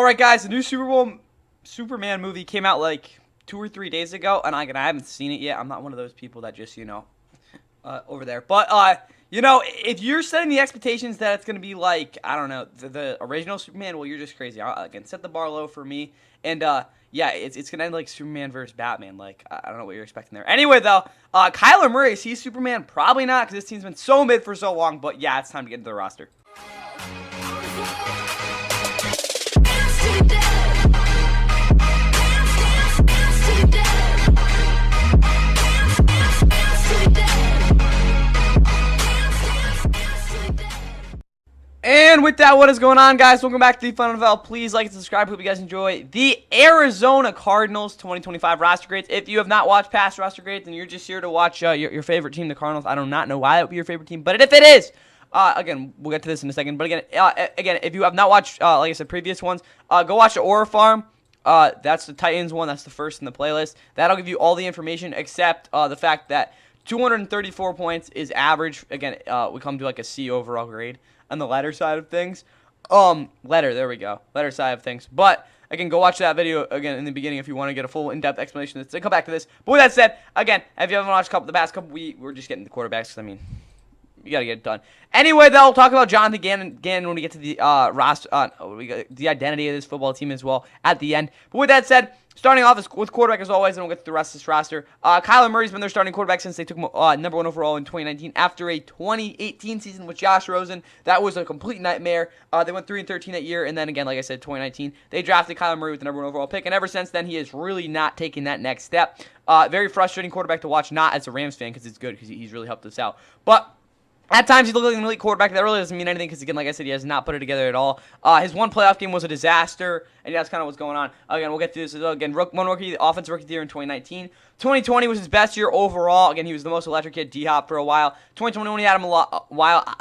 All right, guys, the new Superman movie came out like 2 or 3 days ago, and I haven't seen it yet. I'm not one of those people that just over there. But if you're setting the expectations that it's gonna be like I don't know the original Superman, well, you're just crazy. Again, set the bar low for me, and yeah, it's gonna end like Superman versus Batman. Like I don't know what you're expecting there. Anyway, though, Kyler Murray, is he Superman? Probably not, because this team's been so mid for so long. But yeah, it's time to get into the roster. And with that, what is going on, guys? Welcome back to the Fun NFL. Please like and subscribe. Hope you guys enjoy the Arizona Cardinals 2025 roster grades. If you have not watched past roster grades and you're just here to watch your favorite team, the Cardinals, I do not know why that would be your favorite team, but if it is, again, we'll get to this in a second. But again, if you have not watched, like I said, previous ones, go watch the Aura Farm. That's the Titans one. That's the first in the playlist. That'll give you all the information except the fact that 234 points is average. Again, we come to like a C overall grade on the letter side of things. There we go. Letter side of things. But, again, go watch that video again in the beginning if you want to get a full in-depth explanation. Let's come back to this. But with that said, again, if you haven't watched the past couple, we're just getting the quarterbacks, because, I mean, you got to get it done. Anyway, though, we'll talk about Jonathan Gannon when we get to the roster, the identity of this football team as well at the end. But with that said, starting off with quarterback as always, and we'll get to the rest of this roster. Kyler Murray's been their starting quarterback since they took him number 1 overall in 2019 after a 2018 season with Josh Rosen. That was a complete nightmare. They went 3-13 that year, and then again, like I said, 2019, they drafted Kyler Murray with the number 1 overall pick, and ever since then, he has really not taken that next step. Very frustrating quarterback to watch, not as a Rams fan, because it's good, because he's really helped us out. But at times, he looked like an elite quarterback. That really doesn't mean anything because, again, like I said, he has not put it together at all. His one playoff game was a disaster, and that's kind of what's going on. Again, we'll get to this. Again, one rookie, offensive rookie of the year in 2019. 2020 was his best year overall. Again, he was the most electric kid, D-Hop, for a while. 2021, he had him a while.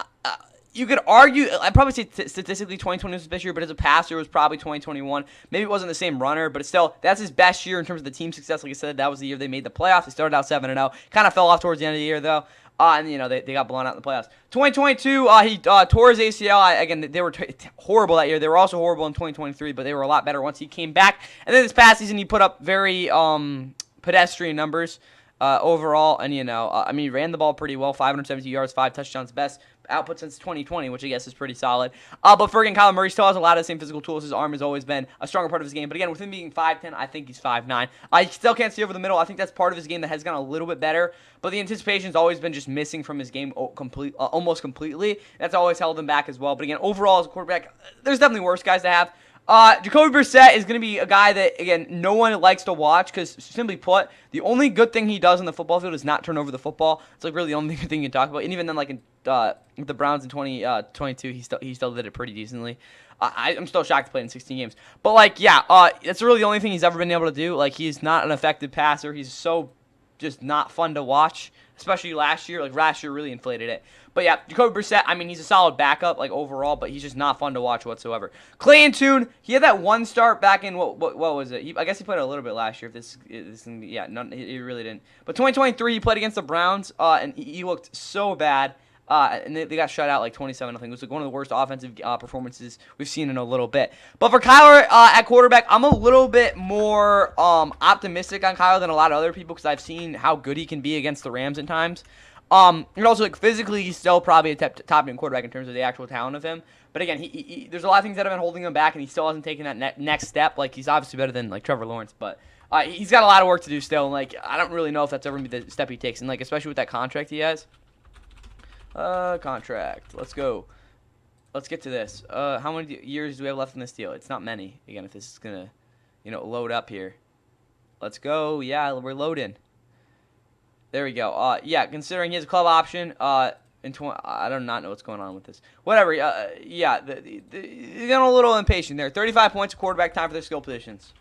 You could argue, I'd probably say statistically 2020 was his best year, but as a passer, it was probably 2021. Maybe it wasn't the same runner, but still, that's his best year in terms of the team success. Like I said, that was the year they made the playoffs. They started out 7-0. Kind of fell off towards the end of the year, though. And, they got blown out in the playoffs. 2022, he tore his ACL. Again, they were horrible that year. They were also horrible in 2023, but they were a lot better once he came back. And then this past season, he put up very pedestrian numbers overall. And, he ran the ball pretty well, 570 yards, 5 touchdowns, best output since 2020, which I guess is pretty solid. But for again, Kyler Murray still has a lot of the same physical tools. His arm has always been a stronger part of his game. But again, with him being 5'10", I think he's 5'9". He still can't see over the middle. I think that's part of his game that has gotten a little bit better. But the anticipation's always been just missing from his game almost completely. That's always held him back as well. But again, overall as a quarterback, there's definitely worse guys to have. Jacoby Brissett is going to be a guy that, again, no one likes to watch because, simply put, the only good thing he does on the football field is not turn over the football. It's like really the only good thing you can talk about. And even then, like in the Browns in 2022, he still did it pretty decently. I'm still shocked to play in 16 games. But, like, yeah, that's really the only thing he's ever been able to do. Like, he's not an effective passer. He's so just not fun to watch, especially last year. Like, last year really inflated it. But, yeah, Jacoby Brissett, I mean, he's a solid backup, like, overall, but he's just not fun to watch whatsoever. Clayton Tune, he had that one start back in, what was it? I guess he played a little bit last year. He really didn't. But 2023, he played against the Browns, and he looked so bad. And they got shut out like 27-0. It was like one of the worst offensive performances we've seen in a little bit. But for Kyler at quarterback, I'm a little bit more optimistic on Kyler than a lot of other people because I've seen how good he can be against the Rams at times. And also, like, physically, he's still probably a top-end quarterback in terms of the actual talent of him. But again, he there's a lot of things that have been holding him back, and he still hasn't taken that next step. Like, he's obviously better than, like, Trevor Lawrence, but he's got a lot of work to do still. And, like, I don't really know if that's ever going to be the step he takes. And, like, especially with that contract he has. Contract. Let's go. Let's get to this. How many years do we have left in this deal? It's not many. Again, if this is going to, load up here. Let's go. Yeah, we're loading. There we go. Yeah, considering he has a club option, I do not know what's going on with this. Whatever. Yeah, they're getting a little impatient there. 35 points of quarterback time for their skill positions.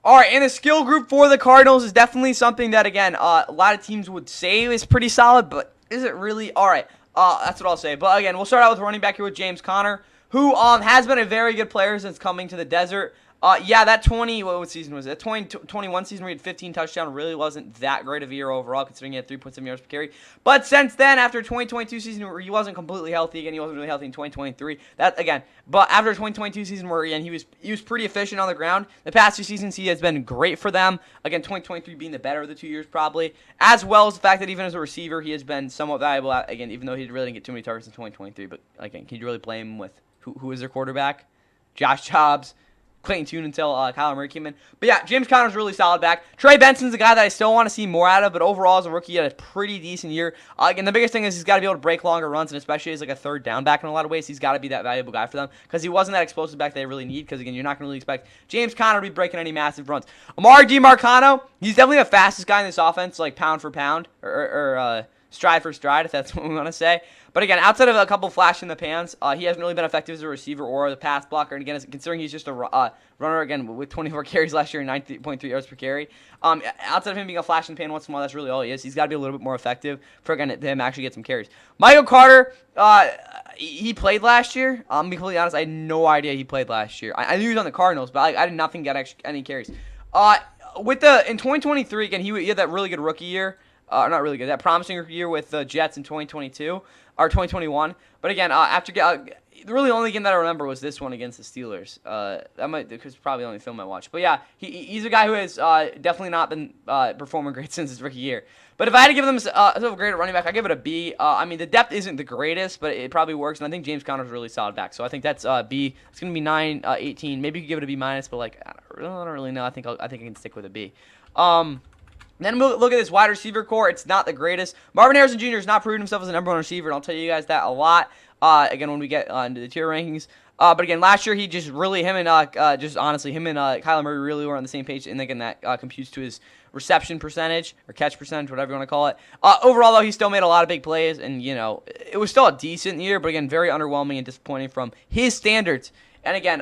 All right, and the skill group for the Cardinals is definitely something that, again, a lot of teams would say is pretty solid, but is it really? All right, that's what I'll say. But, again, we'll start out with running back here with James Conner, who has been a very good player since coming to the desert. Yeah, that what season was it? That 2021 season where he had 15 touchdowns really wasn't that great of a year overall, considering he had 3.7 yards per carry. But since then, after 2022 season where he wasn't completely healthy, again, he wasn't really healthy in 2023. But after 2022 season where again he was pretty efficient on the ground. The past 2 seasons he has been great for them. Again, 2023 being the better of the 2 years probably, as well as the fact that even as a receiver he has been somewhat valuable. Again, even though he really didn't get too many targets in 2023, but again, can you really blame him with who is their quarterback? Josh Jobs. Clayton Tune until Kyler Murray came in. But yeah, James Conner's really solid back. Trey Benson's a guy that I still want to see more out of, but overall as a rookie, he had a pretty decent year. Again, the biggest thing is he's got to be able to break longer runs, and especially as like a third down back in a lot of ways, he's got to be that valuable guy for them because he wasn't that explosive back they really need because, again, you're not going to really expect James Conner to be breaking any massive runs. Amari DiMarcano, he's definitely the fastest guy in this offense, like pound for pound, or stride for stride, if that's what we want to say. But again, outside of a couple flash in the pans, he hasn't really been effective as a receiver or the pass blocker. And again, considering he's just a runner, again, with 24 carries last year and 9.3 yards per carry, outside of him being a flash in the pan once in a while, that's really all he is. He's got to be a little bit more effective for, again, him actually get some carries. Michael Carter, he played last year. I'm being completely honest, I had no idea he played last year. I knew he was on the Cardinals, but I did not think he got any carries. In 2023, again, he had that really good rookie year. Not really good. That promising year with the Jets in 2022 or 2021. But again, really the only game that I remember was this one against the Steelers. Because probably the only film I watched. But yeah, he's a guy who has definitely not been performing great since his rookie year. But if I had to give them a grade at running back, I give it a B. I mean, the depth isn't the greatest, but it probably works. And I think James Conner's a really solid back. So I think that's B. It's gonna be 9, 18. Maybe you could give it a B minus, but like I don't really know. I think I can stick with a B. Then we'll look at this wide receiver core. It's not the greatest. Marvin Harrison Jr. has not proven himself as a number one receiver, and I'll tell you guys that a lot. Again, when we get into the tier rankings. But again, last year he just really him and Kyler Murray really were on the same page, and again that computes to his reception percentage or catch percentage, whatever you want to call it. Overall, though, he still made a lot of big plays, and it was still a decent year, but again, very underwhelming and disappointing from his standards. And again,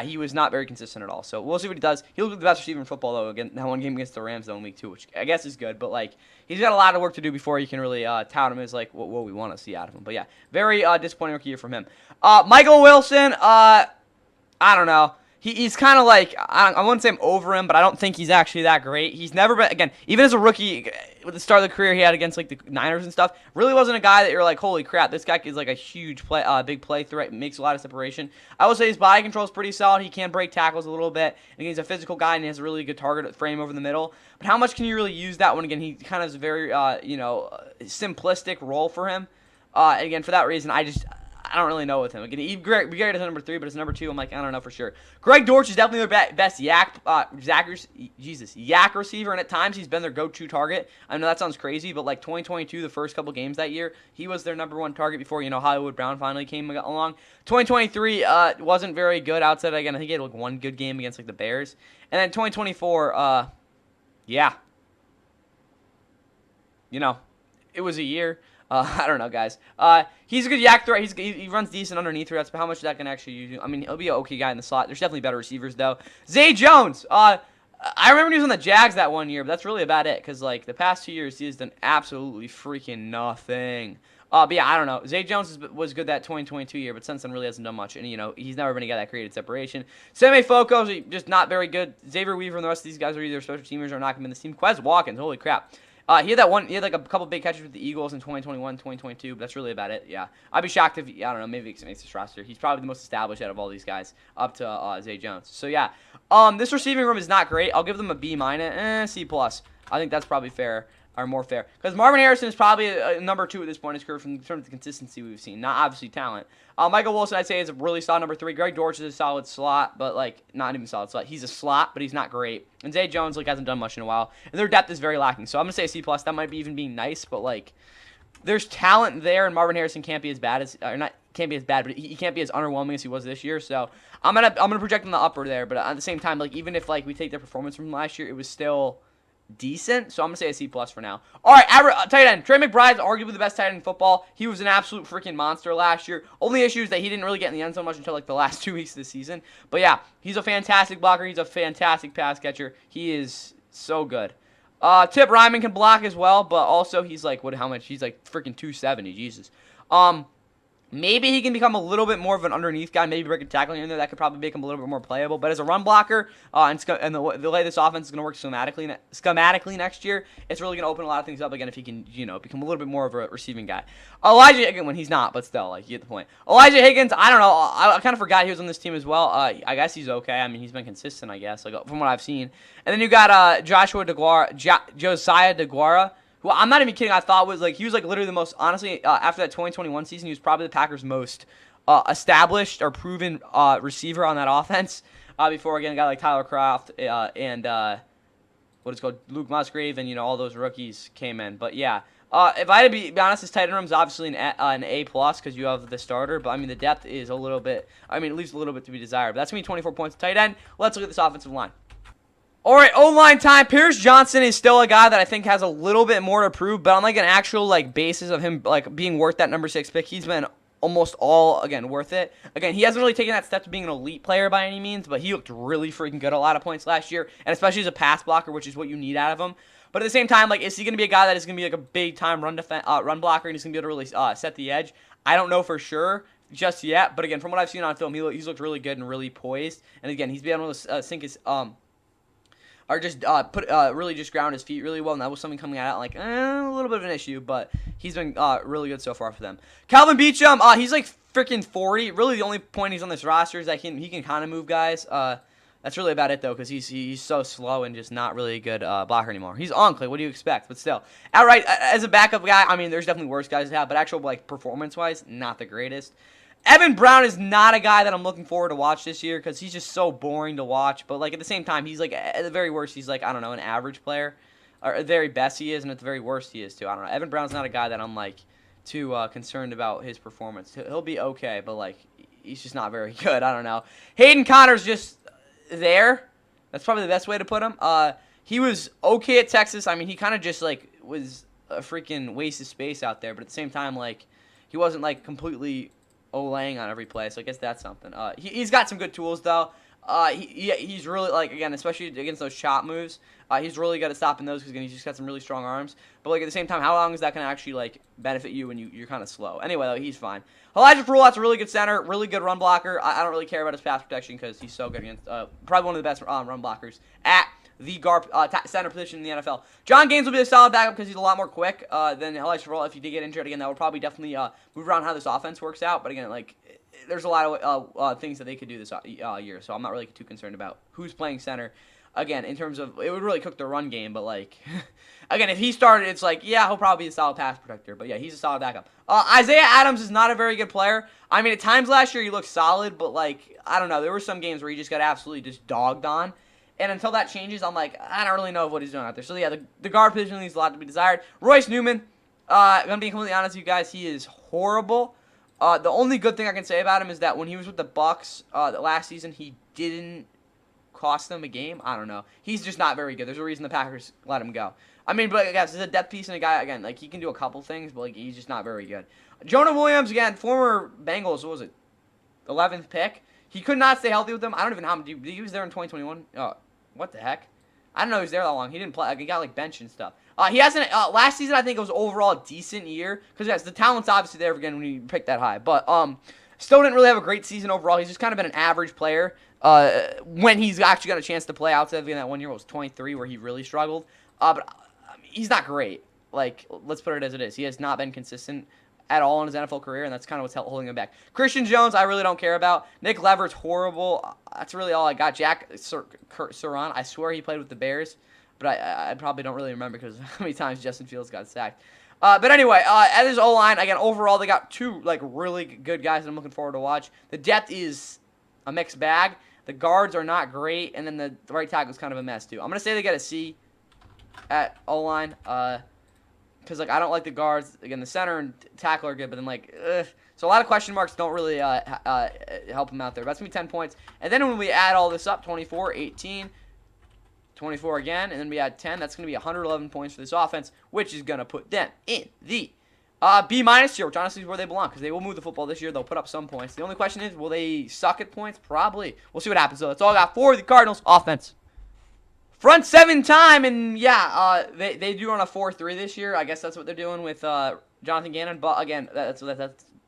he was not very consistent at all. So we'll see what he does. He'll be the best receiver in football, though. Again, that one game against the Rams, though, in week 2, which I guess is good. But like, he's got a lot of work to do before you can really tout him as like what we want to see out of him. But yeah, very disappointing rookie year from him. Michael Wilson, I don't know. He's kind of like, I wouldn't say I'm over him, but I don't think he's actually that great. He's never been, again, even as a rookie, with the start of the career he had against like the Niners and stuff, really wasn't a guy that you're like, holy crap, this guy is like a huge big play threat, makes a lot of separation. I would say his body control is pretty solid. He can break tackles a little bit, and he's a physical guy and he has a really good target frame over the middle. But how much can you really use that one? Again, he kind of has a very, simplistic role for him. Again, for that reason, I don't really know with him. Again, we graded as number 3, but as number 2, I'm like, I don't know for sure. Greg Dortch is definitely their best yak receiver, and at times he's been their go-to target. I know that sounds crazy, but like 2022, the first couple games that year, he was their number 1 target before Hollywood Brown finally came along. 2023 wasn't very good outside. Again, I think he had like one good game against like the Bears, and then 2024, it was a year. I don't know, guys. He's a good yak threat. He runs decent underneath routes, but how much that can actually use? I mean, he'll be an okay guy in the slot. There's definitely better receivers, though. Zay Jones. I remember he was on the Jags that one year, but that's really about it because, like, the past 2 years, he has done absolutely freaking nothing. But yeah, I don't know. Zay Jones was good that 2022 year, but since then really hasn't done much. And, he's never been a guy that created separation. Seme Foco's just not very good. Xavier Weaver and the rest of these guys are either special teamers or not going to be in this team. Quez Watkins, holy crap. He had like a couple big catches with the Eagles in 2021, 2022, but that's really about it. Yeah, I'd be shocked if I don't know, maybe he makes this roster. He's probably the most established out of all these guys, up to Zay Jones. So yeah, this receiving room is not great. I'll give them a B minus, C plus. I think that's probably fair. Or more fair. Because Marvin Harrison is probably a number 2 at this point in his career in terms of the consistency we've seen. Not obviously talent. Michael Wilson, I'd say, is a really solid number 3. Greg Dortch is a solid slot, but, like, not even solid slot. He's a slot, but he's not great. And Zay Jones, like, hasn't done much in a while. And their depth is very lacking. So I'm going to say a C+. That might be even being nice, but, like, there's talent there, and Marvin Harrison can't be as bad as, or not can't be as bad, but he can't be as underwhelming as he was this year. So I'm gonna project him the upper there. But at the same time, like, even if, like, we take the performance from last year, it was still decent, so I'm gonna say a C+ for now. All right, tight end Trey McBride's arguably the best tight end in football. He was an absolute freaking monster last year. Only issue is that he didn't really get in the end zone much until like the last 2 weeks of the season. But yeah, he's a fantastic blocker. He's a fantastic pass catcher. He is so good. Tip Ryman can block as well, but also he's like how much? He's like freaking 270. Jesus. Maybe he can become a little bit more of an underneath guy. Maybe break a tackling in there. That could probably make him a little bit more playable. But as a run blocker, and the way this offense is going to work schematically next year, it's really going to open a lot of things up again if he can, become a little bit more of a receiving guy. Elijah Higgins, when he's not, but still, like, you get the point. Elijah Higgins, I don't know. I kind of forgot he was on this team as well. I guess he's okay. I mean, he's been consistent, I guess, like from what I've seen. And then you got Josiah DeGuara, who I'm not even kidding, I thought was, like, he was, like, literally the most, honestly, after that 2021 season, he was probably the Packers' most established or proven receiver on that offense. Before, again, a guy like Tyler Kroft and what is called Luke Musgrave and, all those rookies came in. But, yeah, if I had to be honest, this tight end room is obviously an A+, because you have the starter. But, I mean, the depth is a little bit, it leaves a little bit to be desired. But that's going to be 24 points tight end. Let's look at this offensive line. All right, O-line time. Pierce Johnson is still a guy that I think has a little bit more to prove, but on like an actual like basis of him like being worth that number 6 pick, he's been almost all again worth it. Again, he hasn't really taken that step to being an elite player by any means, but he looked really freaking good a lot of points last year, and especially as a pass blocker, which is what you need out of him. But at the same time, like, is he going to be a guy that is going to be like a big time run blocker and he's going to be able to really set the edge? I don't know for sure just yet, but again, from what I've seen on film, he's looked really good and really poised, and again, he's been able to sink his or just really just ground his feet really well, and that was something coming out like a little bit of an issue, but he's been really good so far for them. Calvin Beachum, he's like freaking 40. Really, the only point he's on this roster is that he can kind of move guys. That's really about it though, because he's so slow and just not really a good blocker anymore. He's on Clay. What do you expect? But still, outright as a backup guy, I mean, there's definitely worse guys to have, but actual like performance-wise, not the greatest. Evan Brown is not a guy that I'm looking forward to watch this year because he's just so boring to watch. But, like, at the same time, he's, like, at the very worst, he's, like, I don't know, an average player. Or at the very best he is, and at the very worst he is, too. I don't know. Evan Brown's not a guy that I'm, like, too concerned about his performance. He'll be okay, but, like, he's just not very good. I don't know. Hayden Connor's just there. That's probably the best way to put him. He was okay at Texas. I mean, he kind of just, like, was a freaking waste of space out there. But at the same time, like, he wasn't, like, completely laying on every play, so I guess that's something. He's got some good tools, though. He's really, like, again, especially against those chop moves, he's really good at stopping those because, again, he's just got some really strong arms. But, like, at the same time, how long is that going to actually, like, benefit you when you're kind of slow? Anyway, though, he's fine. Elijah Perulot's a really good center, really good run blocker. I don't really care about his pass protection because he's so good against, probably one of the best run blockers at the center position in the NFL. John Gaines will be a solid backup because he's a lot more quick than Elijah Perulot. If he did get injured again, that would probably definitely move around how this offense works out. But again, like, there's a lot of things that they could do this year, so I'm not really too concerned about who's playing center. Again, in terms of, it would really cook the run game, but, like, again, if he started, it's like, yeah, he'll probably be a solid pass protector, but yeah, he's a solid backup. Isaiah Adams is not a very good player. I mean, at times last year he looked solid, but, like, I don't know, there were some games where he just got absolutely just dogged on. And until that changes, I'm like, I don't really know what he's doing out there. So, yeah, the guard position leaves a lot to be desired. Royce Newman, I'm going to be completely honest with you guys, he is horrible. The only good thing I can say about him is that when he was with the Bucs last season, he didn't cost them a game. I don't know. He's just not very good. There's a reason the Packers let him go. I mean, but I guess he's a depth piece and a guy, again, like, he can do a couple things, but, like, he's just not very good. Jonah Williams, again, former Bengals, what was it, 11th pick. He could not stay healthy with them. I don't even know how many. He was there in 2021. What the heck? I don't know he was there that long. He didn't play. Like, he got, like, bench and stuff. He hasn't. Last season, I think it was overall a decent year. Because, yes, the talent's obviously there again when you pick that high. But still didn't really have a great season overall. He's just kind of been an average player when he's actually got a chance to play outside of that 1 year. It was 23 where he really struggled. But he's not great. Like, let's put it as it is. He has not been consistent at all in his NFL career, and that's kind of what's holding him back. Christian Jones, I really don't care about. Nick Lever's horrible. That's really all I got. Jack Saran, I swear he played with the Bears, but I probably don't really remember because how many times Justin Fields got sacked. But anyway, at his O-line, again, overall, they got two, like, really good guys that I'm looking forward to watch. The depth is a mixed bag. The guards are not great, and then the right tackle is kind of a mess, too. I'm going to say they get a C at O-line, because, like, I don't like the guards. Again, the center and tackle are good, but then, like, so a lot of question marks don't really help him out there. That's going to be 10 points. And then when we add all this up, 24, 18, 24 again, and then we add 10, that's going to be 111 points for this offense, which is going to put them in the B- tier, which honestly is where they belong, because they will move the football this year. They'll put up some points. The only question is, will they suck at points? Probably. We'll see what happens, though. That's all I got for the Cardinals offense. Front seven time, and yeah, they do run a 4-3 this year. I guess that's what they're doing with Jonathan Gannon. But again, that's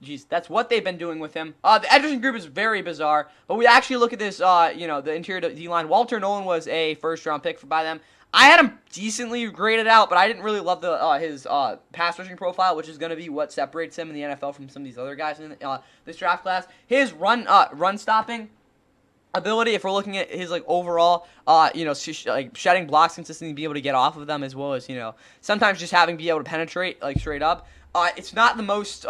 Jeez, that's what they've been doing with him. The edge rushing group is very bizarre, but we actually look at this, the interior D-line. Walter Nolan was a first-round pick by them. I had him decently graded out, but I didn't really love his pass rushing profile, which is going to be what separates him in the NFL from some of these other guys in this draft class. His run stopping ability, if we're looking at his overall, shedding blocks consistently, be able to get off of them, as well as sometimes just having be able to penetrate straight up. It's not the most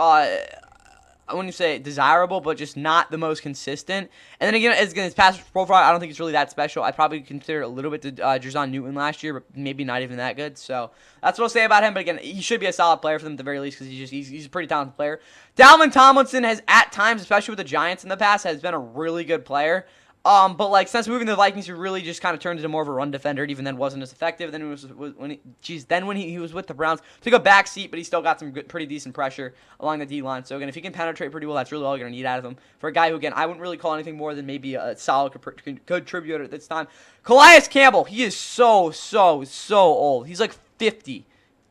I wouldn't say desirable, but just not the most consistent. And then again, his pass profile, I don't think it's really that special. I'd probably consider it a little bit to Jer'Zhan Newton last year, but maybe not even that good. So that's what I'll say about him. But again, he should be a solid player for them at the very least, because he's a pretty talented player. Dalvin Tomlinson has at times, especially with the Giants in the past, has been a really good player. But since moving to the Vikings, he really just kind of turned into more of a run defender. And even then, wasn't as effective. Then when he was with the Browns, took a back seat, but he still got some pretty decent pressure along the D line. So again, if he can penetrate pretty well, that's really all you're gonna need out of him. For a guy who, again, I wouldn't really call anything more than maybe a solid contributor at this time. Calais Campbell, he is so old. He's like 50,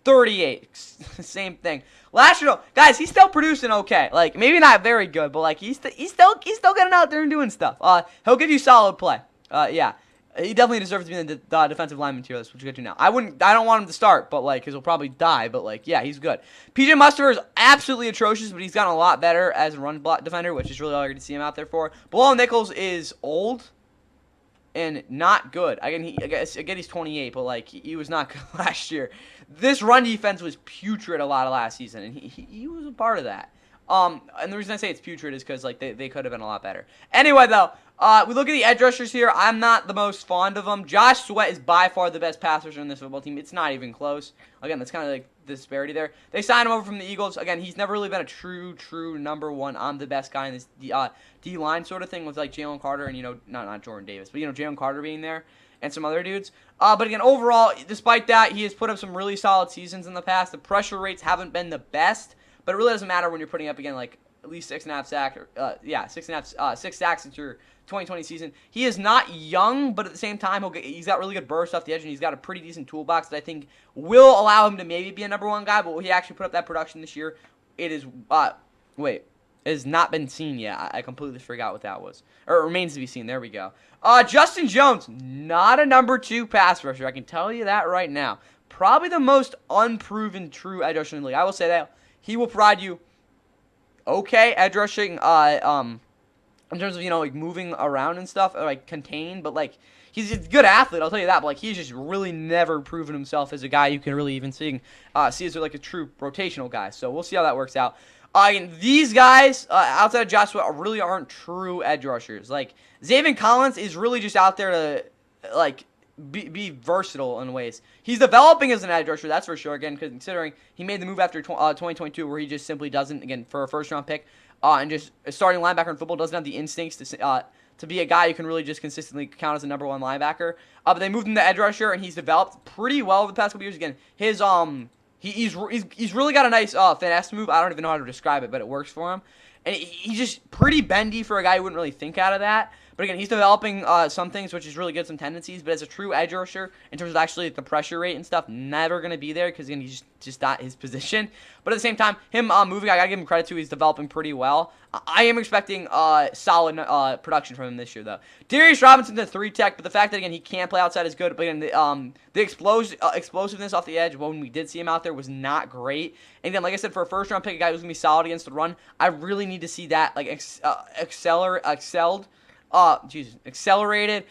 38, same thing. Last year, guys, he's still producing okay. Maybe not very good, but he's still getting out there and doing stuff. He'll give you solid play. Yeah, he definitely deserves to be in the defensive lineman tier list, which we'll get to now. I don't want him to start, but because he'll probably die. But yeah, he's good. PJ Muster is absolutely atrocious, but he's gotten a lot better as a run block defender, which is really all you're going to see him out there for. Bilal Nichols is old and not good. Again, he's 28, but he was not good last year. This run defense was putrid a lot of last season, and he was a part of that. And the reason I say it's putrid is because they could have been a lot better. Anyway, though, we look at the edge rushers here. I'm not the most fond of them. Josh Sweat is by far the best pass rusher in this football team. It's not even close. Again, that's kind of the disparity there. They signed him over from the Eagles. Again, he's never really been a true number one. I'm the best guy in this D-line sort of thing with Jalen Carter and, not Jordan Davis, but, Jalen Carter being there and some other dudes. But again, overall, despite that, he has put up some really solid seasons in the past. The pressure rates haven't been the best, but it really doesn't matter when you're putting up, again, at least 6.5 sacks, 6 sacks since your 2020 season. He is not young, but at the same time, he's got really good burst off the edge, and he's got a pretty decent toolbox that I think will allow him to maybe be a number one guy. But will he actually put up that production this year? It is, it has not been seen yet. I completely forgot what that was. Or it remains to be seen. There we go. Justin Jones, not a number 2 pass rusher. I can tell you that right now. Probably the most unproven true edge rusher in the league. I will say that. He will provide you okay edge rushing in terms of, moving around and stuff, or contained, but he's a good athlete, I'll tell you that, but he's just really never proven himself as a guy you can really even see as a true rotational guy. So we'll see how that works out. These guys, outside of Joshua, really aren't true edge rushers. Zaven Collins is really just out there to, be versatile in ways. He's developing as an edge rusher, that's for sure, again, considering he made the move after 2022 where he just simply doesn't, again, for a first-round pick, and just a starting linebacker in football, doesn't have the instincts to be a guy you can really just consistently count as a number 1 linebacker. But they moved him to edge rusher, and he's developed pretty well over the past couple years. Again, his he's really got a nice finesse move. I don't even know how to describe it, but it works for him. And he's just pretty bendy for a guy who wouldn't really think out of that. But again, he's developing some things, which is really good, some tendencies. But as a true edge rusher, in terms of actually the pressure rate and stuff, never going to be there because, again, he's just not his position. But at the same time, him moving, I got to give him credit to, he's developing pretty well. I am expecting solid production from him this year, though. Darius Robinson's a 3-tech, but the fact that, again, he can't play outside is good. But again, the explosiveness off the edge when we did see him out there was not great. And again, like I said, for a first-round pick, a guy who's going to be solid against the run, I really need to see that accelerated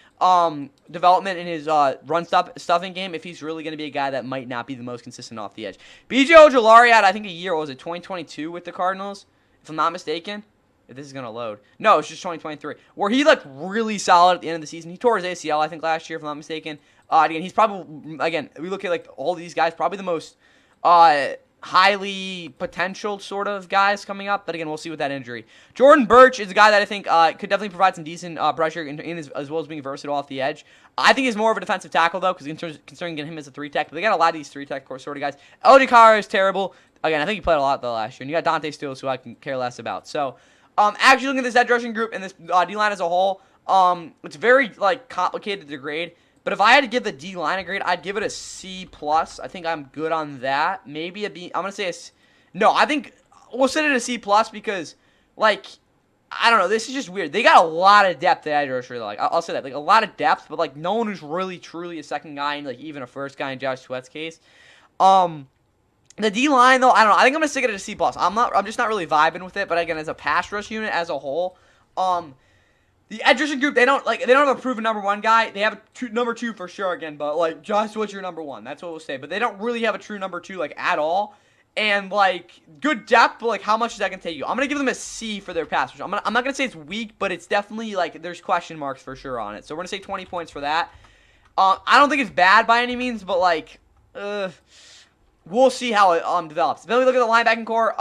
development in his run stuffing game if he's really going to be a guy that might not be the most consistent off the edge. B.J. Ojulari had, I think, a year, what was it, 2022 with the Cardinals, if I'm not mistaken. If this is going to load. No, it's just 2023. Where he looked really solid at the end of the season. He tore his ACL, I think, last year, if I'm not mistaken. Again, he's probably, again, we look at all these guys, probably the most highly potential sort of guys coming up, but again, we'll see with that injury. Jordan Birch is a guy that I think could definitely provide some decent pressure as well as being versatile off the edge. I think he's more of a defensive tackle, though, because considering getting him as a 3-tech, but they got a lot of these 3-tech sort of guys. LJ Carr is terrible. Again, I think he played a lot, though, last year. And you got Dante Stills, who I can care less about. So, actually looking at this edge rushing group and this D-line as a whole, it's very, complicated to grade. But if I had to give the D-line a grade, I'd give it a C+. I think I'm good on that. Maybe a B. I'm going to say no, I think we'll set it a C plus because, like, I don't know. This is just weird. They got a lot of depth at edge rusher. Like, I'll say that, like, a lot of depth, but like no one who's really truly a second guy, and like even a first guy in Josh Sweat's case. The D line though, I don't know. I think I'm gonna stick it at a C plus. I'm just not really vibing with it. But again, as a pass rush unit as a whole, the edge rushing group, they don't have a proven number one guy. They have a number two for sure again, but like Josh Sweat's your number one. That's what we'll say. But they don't really have a true number two like at all. And, like, good depth, but, like, how much is that going to take you? I'm going to give them a C for their pass rush. I'm not going to say it's weak, but it's definitely, like, there's question marks for sure on it. So we're going to say 20 points for that. I don't think it's bad by any means, but, like, we'll see how it develops. Then we look at the linebacking core.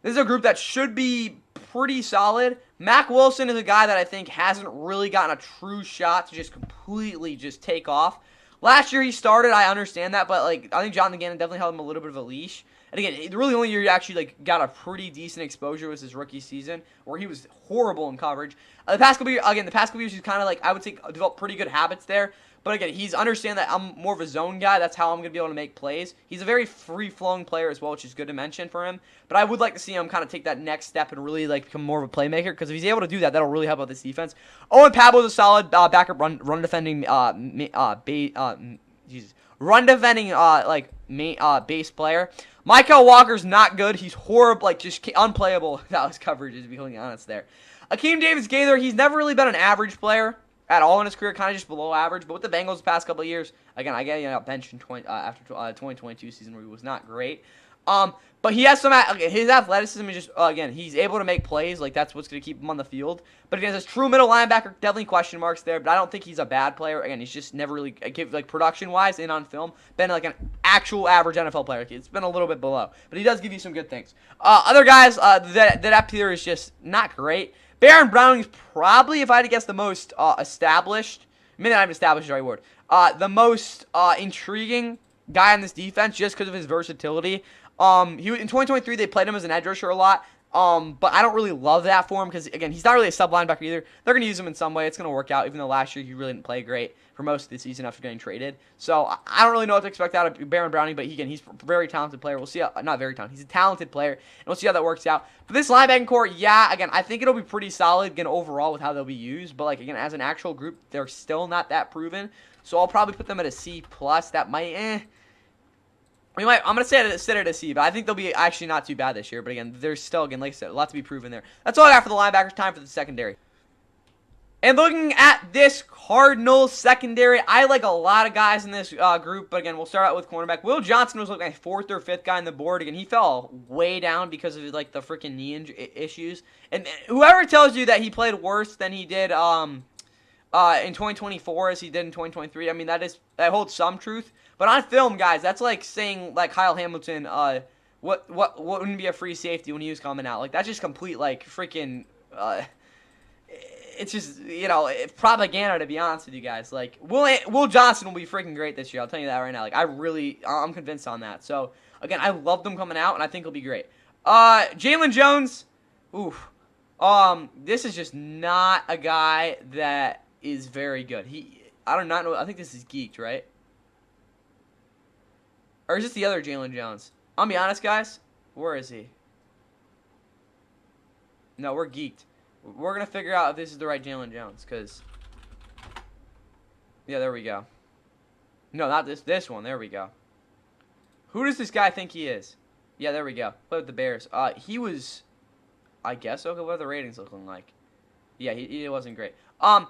This is a group that should be pretty solid. Mac Wilson is a guy that I think hasn't really gotten a true shot to just completely just take off. Last year he started, I understand that, but, like, I think Jonathan Gannon definitely held him a little bit of a leash. And again, really only year he actually like got a pretty decent exposure was his rookie season, where he was horrible in coverage. The past couple years, he's kind of like, I would say, developed pretty good habits there. But again, he's understand that I'm more of a zone guy. That's how I'm going to be able to make plays. He's a very free-flowing player as well, which is good to mention for him. But I would like to see him kind of take that next step and really like become more of a playmaker, because if he's able to do that, that'll really help out this defense. Owen Pablo's a solid backup run defending base player. Michael Walker's not good. He's horrible, like just unplayable without his coverage, to be completely honest there. Akeem Davis-Gaither, he's never really been an average player at all in his career, kind of just below average. But with the Bengals the past couple of years, again, I get benched after 2022 season where he was not great. But he has his athleticism is just, again, he's able to make plays. Like, that's what's going to keep him on the field. But again, as true middle linebacker, definitely question marks there. But I don't think he's a bad player. Again, he's just never really, like, production-wise and on film, been like an actual average NFL player. It's been a little bit below. But he does give you some good things. Other guys, that up here is just not great. Baron Browning's probably, if I had to guess, the most established, maybe not even established is the right word, the most intriguing guy on this defense just because of his versatility. In 2023, they played him as an edge rusher a lot, but I don't really love that for him because, again, he's not really a sub linebacker either. They're going to use him in some way. It's going to work out, even though last year he really didn't play great for most of the season after getting traded. So I don't really know what to expect out of Baron Browning, but he's a very talented player. We'll see how, not very talented, he's a talented player, and we'll see how that works out. For this linebacking core, yeah, again, I think it'll be pretty solid, again, overall with how they'll be used, but, like, again, as an actual group, they're still not that proven. So I'll probably put them at a C+. That might, I'm going to say sit at a C, but I think they'll be actually not too bad this year. But again, there's still, again, like I said, a lot to be proven there. That's all I got for the linebackers. Time for the secondary. And looking at this Cardinals secondary, I like a lot of guys in this group. But again, we'll start out with cornerback. Will Johnson was like my fourth or fifth guy on the board. Again, he fell way down because of like the freaking knee issues. And whoever tells you that he played worse than he did in 2024 as he did in 2023, I mean, that holds some truth. But on film, guys, that's like saying, like, Kyle Hamilton, what wouldn't be a free safety when he was coming out. Like, that's just complete, like, freaking, it's just, propaganda, to be honest with you guys. Like, Will Johnson will be freaking great this year. I'll tell you that right now. Like, I'm convinced on that. So, again, I love them coming out, and I think he'll be great. Jalen Jones, oof. This is just not a guy that is very good. I do not know. I think this is geeked, right? Or is this the other Jalen Jones? I'll be honest, guys. Where is he? No, we're geeked. We're going to figure out if this is the right Jalen Jones, because... Yeah, there we go. No, not this. This one. There we go. Who does this guy think he is? Yeah, there we go. Played with the Bears. He was... I guess, okay, what are the ratings looking like? Yeah, he wasn't great. I'm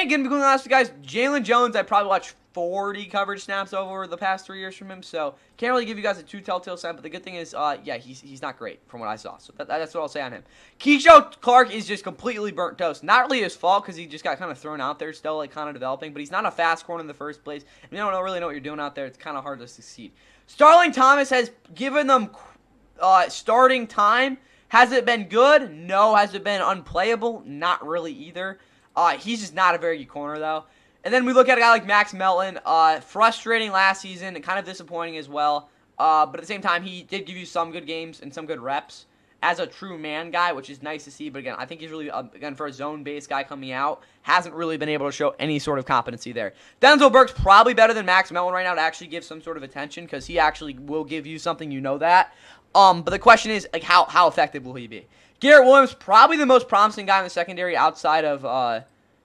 going to be going honest with you guys. Jalen Jones, I probably watched 40 coverage snaps over the past 3 years from him, so can't really give you guys a too telltale sign, but the good thing is, yeah, he's not great from what I saw, so that's what I'll say on him. Keyshawn Clark is just completely burnt toast. Not really his fault, because he just got kind of thrown out there, still like kind of developing, but he's not a fast corner in the first place. If you don't really know what you're doing out there, it's kind of hard to succeed. Starling Thomas has given them starting time. Has it been good? No. Has it been unplayable? Not really either. He's just not a very good corner, though. And then we look at a guy like Max Melton. Frustrating last season and kind of disappointing as well. But at the same time, he did give you some good games and some good reps as a true man guy, which is nice to see. But again, I think he's really, again, for a zone-based guy coming out, hasn't really been able to show any sort of competency there. Denzel Burke's probably better than Max Melton right now to actually give some sort of attention, because he actually will give you something, you know that. But the question is, like, how effective will he be? Garrett Williams, probably the most promising guy in the secondary outside of,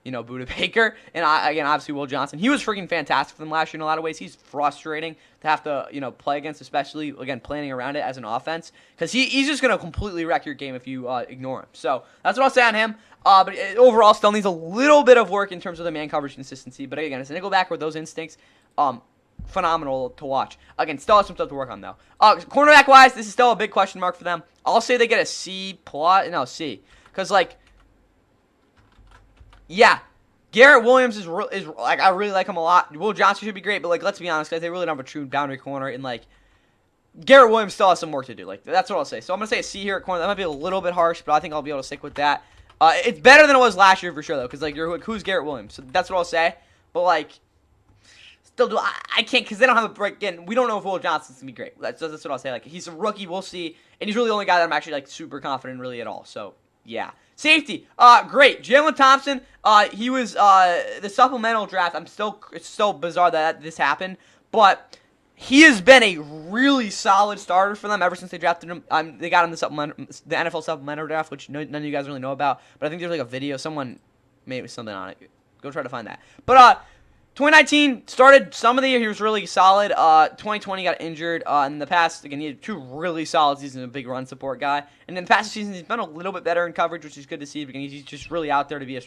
Buda Baker. And, again, obviously Will Johnson. He was freaking fantastic for them last year in a lot of ways. He's frustrating to have to, play against, especially, again, planning around it as an offense. Because he's just going to completely wreck your game if you ignore him. So that's what I'll say on him. But overall, still needs a little bit of work in terms of the man coverage consistency. But, again, as a nickelbacker with those instincts, phenomenal to watch. Again, still has some stuff to work on, though. Cornerback-wise, this is still a big question mark for them. I'll say they get a C+. No, C. Because, yeah, Garrett Williams is like, I really like him a lot. Will Johnson should be great, but, let's be honest, guys, they really don't have a true boundary corner. And, Garrett Williams still has some work to do. That's what I'll say. So I'm going to say a C here at corner. That might be a little bit harsh, but I think I'll be able to stick with that. It's better than it was last year for sure, though, because, who's Garrett Williams? So that's what I'll say. But, still do I can't, because they don't have a break. Again, we don't know if Will Johnson's gonna be great. That's what I'll say. He's a rookie, we'll see, and he's really the only guy that I'm actually super confident in really at all. So yeah, safety, great. Jalen Thompson, he was the supplemental draft. It's so bizarre that this happened, but he has been a really solid starter for them ever since they drafted him. They got him the NFL supplemental draft, which none of you guys really know about. But I think there's a video. Someone made something on it. Go try to find that. But 2019 started some of the year. He was really solid. 2020 got injured. In the past, again, he had 2 really solid seasons. A big run support guy. And in the past seasons, he's been a little bit better in coverage, which is good to see. Because he's just really out there to be a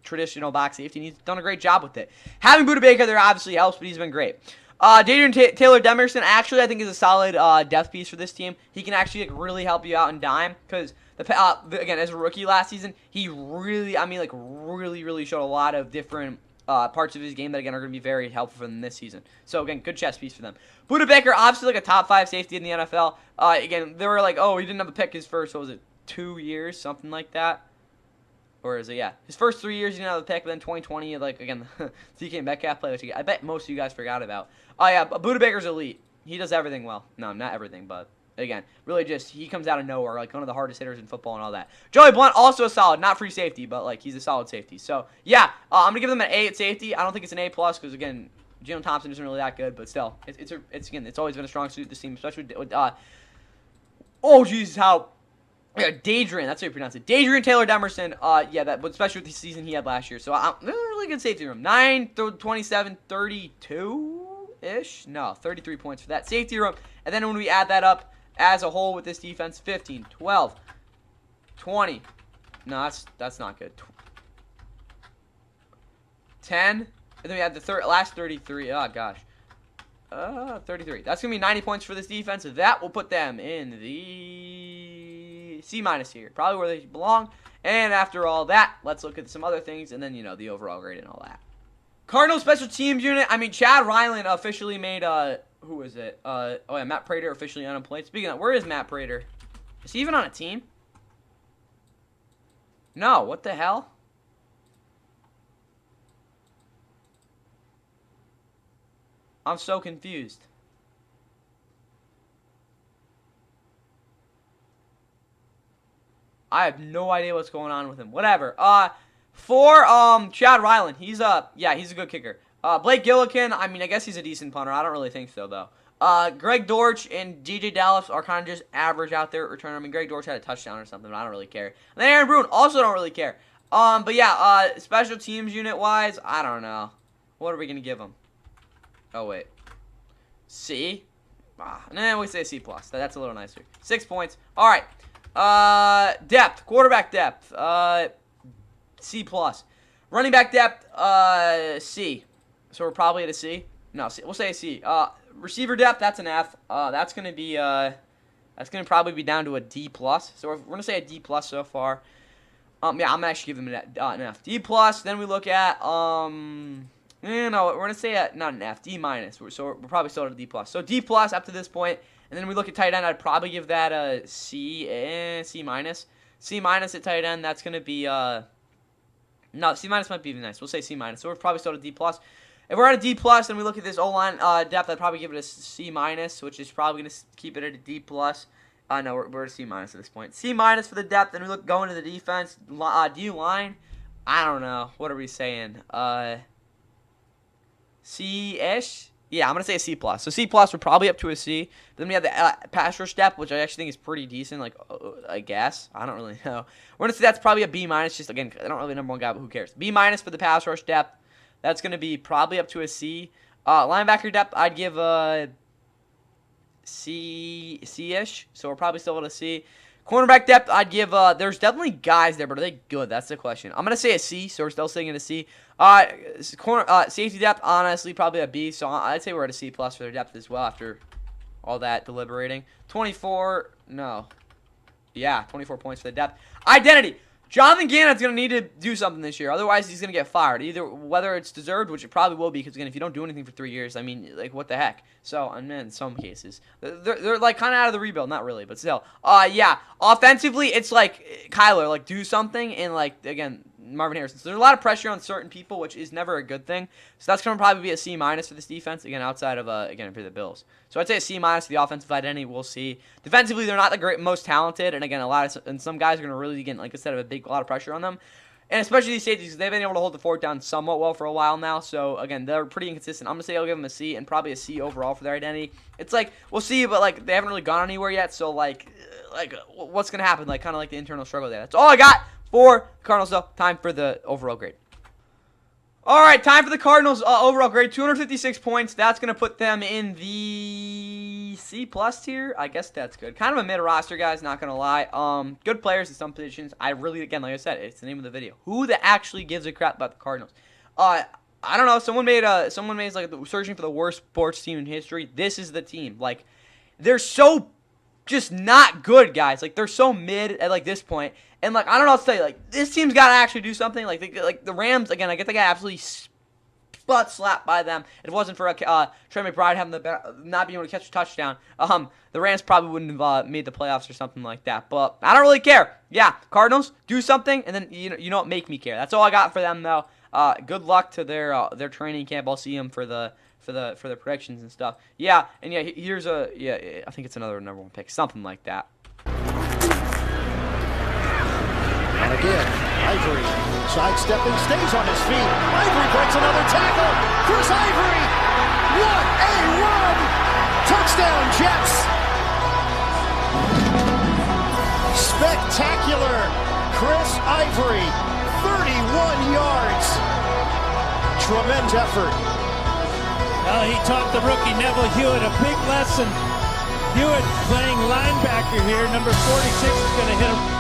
traditional box safety. And he's done a great job with it. Having Buda Baker there obviously helps, but he's been great. Adrian Taylor Demerson actually I think is a solid depth piece for this team. He can actually really help you out in dime because again, as a rookie last season, he really really showed a lot of different parts of his game that, again, are going to be very helpful for them this season. So, again, good chess piece for them. Buda Baker, obviously, a top 5 safety in the NFL. Again, they were he didn't have a pick his first, what was it, 2 years, something like that? Or is it, yeah. His first 3 years, he didn't have a pick, but then 2020, again, DK Metcalf play, which I bet most of you guys forgot about. Oh, yeah, Buda Baker's elite. He does everything well. No, not everything, but... Again, really just, he comes out of nowhere, one of the hardest hitters in football and all that. Joey Blount, also a solid, not free safety, but, he's a solid safety. So, yeah, I'm going to give them an A at safety. I don't think it's an A+, because, again, Jalen Thompson isn't really that good, but still, it's always been a strong suit of this team, especially with Dadrian, that's how you pronounce it. Dadrian Taylor Demerson, but especially with the season he had last year. So, really good safety room. 9, 27, 32-ish? No, 33 points for that safety room. And then when we add that up, as a whole with this defense, 15, 12, 20. No, that's not good. 10. And then we had the last 33. Oh, gosh. 33. That's going to be 90 points for this defense. That will put them in the C- here. Probably where they belong. And after all that, let's look at some other things. And then, the overall grade and all that. Cardinals special teams unit. Chad Ryland officially made... who is it? Matt Prater officially unemployed. Speaking of, where is Matt Prater? Is he even on a team? No, what the hell? I'm so confused. I have no idea what's going on with him. Whatever. For Chad Ryland, he's a good kicker. Blake Gillikin, I guess he's a decent punter. I don't really think so, though. Greg Dortch and DJ Dallas are kind of just average out there at return. Greg Dortch had a touchdown or something, but I don't really care. And then Aaron Bruin, also don't really care. But yeah, special teams unit-wise, I don't know. What are we going to give him? Oh, wait. C? We say C+. That's a little nicer. 6 points. All right. Depth. Quarterback depth. C+. Running back depth, C. So we're probably at a C. No, C. We'll say a C. Receiver depth, that's an F. That's gonna probably be down to a D+. So we're gonna say a D+ so far. I'm gonna actually give them an F. D+. Then we look at no, we're gonna say not an F. D-. So we're probably still at a D+. So D+ up to this point. And then we look at tight end. I'd probably give that a C. C-. C- at tight end. That's gonna be no, C- might be even nice. We'll say C-. So we're probably still at a D+. If we're at a D+, then we look at this O-line depth, I'd probably give it a C-, which is probably going to keep it at a D+. No, we're at a C- at this point. C- for the depth, then we look going to the defense. D-line, I don't know. What are we saying? C-ish? Yeah, I'm going to say a C+. So C+, we're probably up to a C. Then we have the pass rush depth, which I actually think is pretty decent, like, I guess. I don't really know. We're going to say that's probably a B-. Just, again, I don't really number one guy, but who cares? B- for the pass rush depth. That's going to be probably up to a C. Linebacker depth, I'd give a C-ish. So we're probably still at a C. Cornerback depth, I'd give, there's definitely guys there, but are they good? That's the question. I'm going to say a C, so we're still sitting at a C. Safety depth, honestly, probably a B, so I'd say we're at a C+ for their depth as well after all that deliberating. 24, no. Yeah, 24 points for the depth. Identity. Jonathan Gannon's going to need to do something this year. Otherwise, he's going to get fired. Either whether it's deserved, which it probably will be, because, again, if you don't do anything for 3 years, I mean, like, what the heck? So, and in some cases. They're like, kind of out of the rebuild. Not really, but still. Yeah. Offensively, it's like, Kyler, like, do something. And, like, again, Marvin Harrison. So, there's a lot of pressure on certain people, which is never a good thing. So, that's going to probably be a C- for this defense. Again, outside of, again, for the Bills. So, I'd say a C- for the offensive identity. We'll see. Defensively, they're not the most talented. And, again, and some guys are going to really, again, like I said, have a lot of pressure on them. And especially these safeties, they've been able to hold the fort down somewhat well for a while now. So, again, they're pretty inconsistent. I'm going to say I'll give them a C and probably a C overall for their identity. It's like, we'll see, but, like, they haven't really gone anywhere yet. So, like what's going to happen? Like, kind of like the internal struggle there. That's all I got for the Cardinals, though. Time for the overall grade. All right, time for the Cardinals overall grade. 256 points. That's going to put them in the C+ tier. I guess that's good. Kind of a mid-roster, guys, not going to lie. Good players in some positions. I really, again, like I said, it's the name of the video. Who that actually gives a crap about the Cardinals? I don't know. Someone made like searching for the worst sports team in history. This is the team. Like, they're so just not good, guys. Like, they're so mid at, like, this point. And, like, I don't know what to say. Like, this team's got to actually do something. Like, the Rams, again, I get they got absolutely butt slapped by them. If it wasn't for Trey McBride having not being able to catch a touchdown, the Rams probably wouldn't have made the playoffs or something like that. But I don't really care. Yeah, Cardinals, do something, and then, you know what, make me care. That's all I got for them, though. Good luck to their training camp. I'll see them for the predictions and stuff. Yeah, and yeah, here's I think it's another number one pick, something like that. And again, Ivory sidestepping, stays on his feet. Ivory breaks another tackle. Chris Ivory, what a run! Touchdown, Jets! Spectacular, Chris Ivory, 31 yards. Tremendous effort. Well, he taught the rookie Neville Hewitt a big lesson. Hewitt playing linebacker here. Number 46 is going to hit him